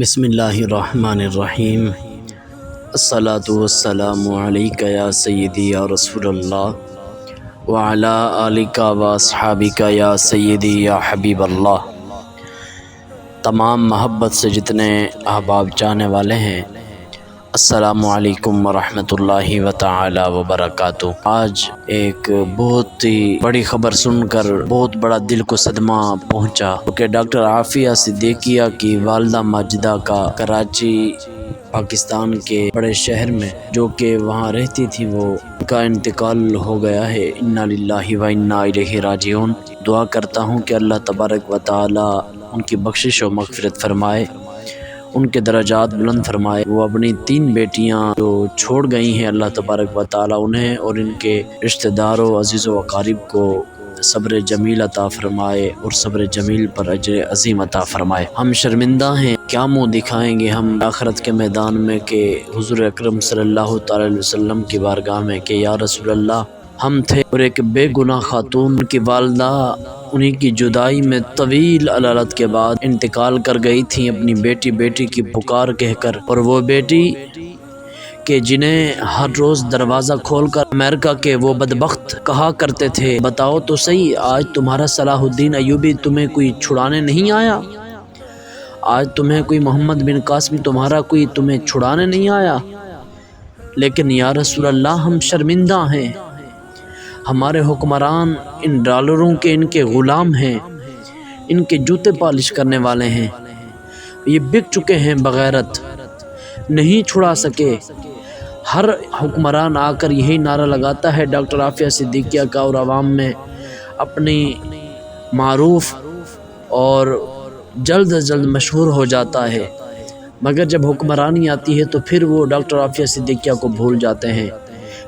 بسم اللہ الرحمن الرحیم۔ الصلاۃ والسلام علیک یا سیدی یا رسول اللہ وعلی آلک و اصحابک یا سیدی یا حبیب اللہ۔ تمام محبت سے جتنے احباب چاہنے والے ہیں، السلام علیکم ورحمۃ اللہ تعالی وبرکاتہ۔ آج ایک بہت ہی بڑی خبر سن کر بہت بڑا دل کو صدمہ پہنچا کہ ڈاکٹر عافیہ صدیقیہ کی والدہ ماجدہ کا کراچی پاکستان کے بڑے شہر میں جو کہ وہاں رہتی تھی، وہ ان کا انتقال ہو گیا ہے۔ انا للہ و انا الیہ راجعون۔ دعا کرتا ہوں کہ اللہ تبارک و تعالی ان کی بخشش و مغفرت فرمائے، ان کے درجات بلند فرمائے۔ وہ اپنی 3 بیٹیاں جو چھوڑ گئی ہیں، اللہ تبارک و تعالی انہیں اور ان کے رشتہ داروں، عزیز و اقارب کو صبر جمیل عطا فرمائے اور صبر جمیل پر اجر عظیم عطا فرمائے۔ ہم شرمندہ ہیں، کیا منہ دکھائیں گے ہم آخرت کے میدان میں کہ حضور اکرم صلی اللہ تعالی علیہ وسلم کی بارگاہ میں کہ یا رسول اللہ، ہم تھے اور ایک بے گناہ خاتون کی والدہ انہی کی جدائی میں طویل علالت کے بعد انتقال کر گئی تھی اپنی بیٹی کی پکار کہہ کر، اور وہ بیٹی کہ جنہیں ہر روز دروازہ کھول کر امریکہ کے وہ بدبخت کہا کرتے تھے، بتاؤ تو صحیح، آج تمہارا صلاح الدین ایوبی تمہیں کوئی چھڑانے نہیں آیا؟ آج تمہیں کوئی محمد بن قاسم تمہیں چھڑانے نہیں آیا؟ لیکن یا رسول اللہ، ہم شرمندہ ہیں، ہمارے حکمران ان ڈالروں کے ان کے غلام ہیں، ان کے جوتے پالش کرنے والے ہیں، یہ بک چکے ہیں بغیرت، نہیں چھڑا سکے۔ ہر حکمران آ کر یہی نعرہ لگاتا ہے ڈاکٹر عافیہ صدیقیہ کا، اور عوام میں اپنی معروف اور جلد از جلد مشہور ہو جاتا ہے، مگر جب حکمرانی آتی ہے تو پھر وہ ڈاکٹر عافیہ صدیقیہ کو بھول جاتے ہیں۔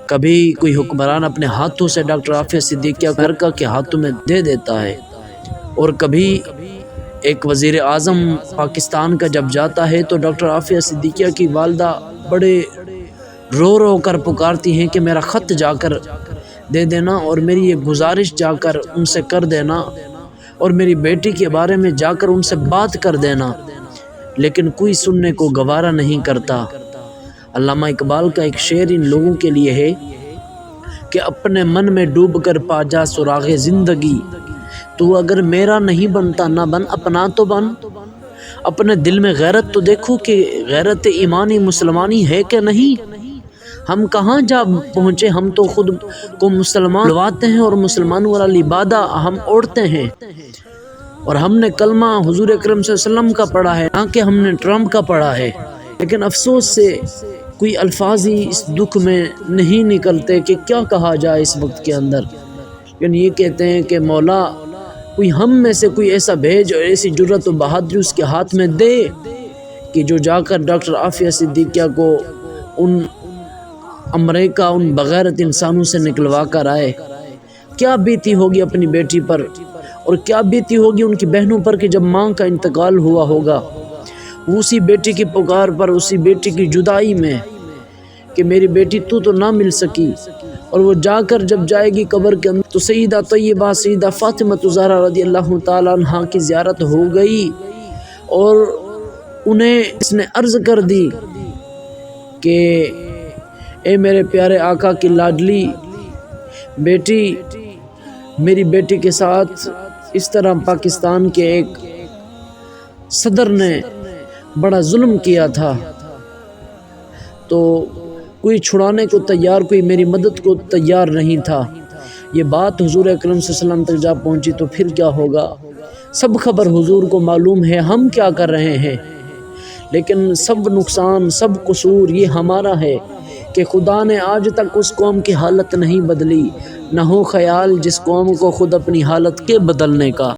کبھی کوئی حکمران اپنے ہاتھوں سے ڈاکٹر عافیہ صدیقیہ امریکہ کے ہاتھوں میں دے دیتا ہے، اور کبھی ایک وزیر اعظم پاکستان کا جب جاتا ہے تو ڈاکٹر عافیہ صدیقیہ کی والدہ بڑے رو کر پکارتی ہیں کہ میرا خط جا کر دے دینا، اور میری یہ گزارش جا کر ان سے کر دینا، اور میری بیٹی کے بارے میں جا کر ان سے بات کر دینا، لیکن کوئی سننے کو گوارا نہیں کرتا۔ علامہ اقبال کا ایک شعر ان لوگوں کے لیے ہے کہ اپنے من میں ڈوب کر پا جا سراغ زندگی، تو اگر میرا نہیں بنتا نہ بن، اپنا تو بن۔ اپنے دل میں غیرت تو دیکھو کہ غیرت ایمانی مسلمانی ہے کہ نہیں۔ ہم کہاں جا پہنچے، ہم تو خود کو مسلمان لواتے ہیں اور مسلمانوں والا لبادہ ہم اوڑھتے ہیں، اور ہم نے کلمہ حضور اکرم صلی اللہ علیہ وسلم کا پڑھا ہے، نہ کہ ہم نے ٹرمپ کا پڑھا ہے۔ لیکن افسوس سے کوئی الفاظ ہی اس دکھ میں نہیں نکلتے کہ کیا کہا جائے اس وقت کے اندر۔ لیکن یہ کہتے ہیں کہ مولا کوئی ہم میں سے کوئی ایسا بھیج اور ایسی جرت و بہادری اس کے ہاتھ میں دے کہ جو جا کر ڈاکٹر عافیہ صدیقیہ کو ان امریکہ ان بغیرت انسانوں سے نکلوا کر آئے۔ کیا بیتی ہوگی اپنی بیٹی پر، اور کیا بیتی ہوگی ان کی بہنوں پر کہ جب ماں کا انتقال ہوا ہوگا، اسی بیٹی کی پکار پر، اسی بیٹی کی جدائی میں کہ میری بیٹی تو نہ مل سکی، اور وہ جا کر جب جائے گی قبر کے اندر تو سیدہ طیبہ سیدہ فاطمہ زہرا رضی اللہ تعالی عنہا کی زیارت ہو گئی، اور انہیں اس نے عرض کر دی کہ اے میرے پیارے آقا کی لاڈلی بیٹی، میری بیٹی کے ساتھ اس طرح پاکستان کے ایک صدر نے بڑا ظلم کیا تھا، تو کوئی چھڑانے کو تیار، کوئی میری مدد کو تیار نہیں تھا۔ یہ بات حضور اکرم صلی اللہ علیہ وسلم تک جا پہنچی تو پھر کیا ہوگا؟ سب خبر حضور کو معلوم ہے ہم کیا کر رہے ہیں، لیکن سب نقصان، سب قصور یہ ہمارا ہے کہ خدا نے آج تک اس قوم کی حالت نہیں بدلی، نہ ہو خیال جس قوم کو خود اپنی حالت کے بدلنے کا۔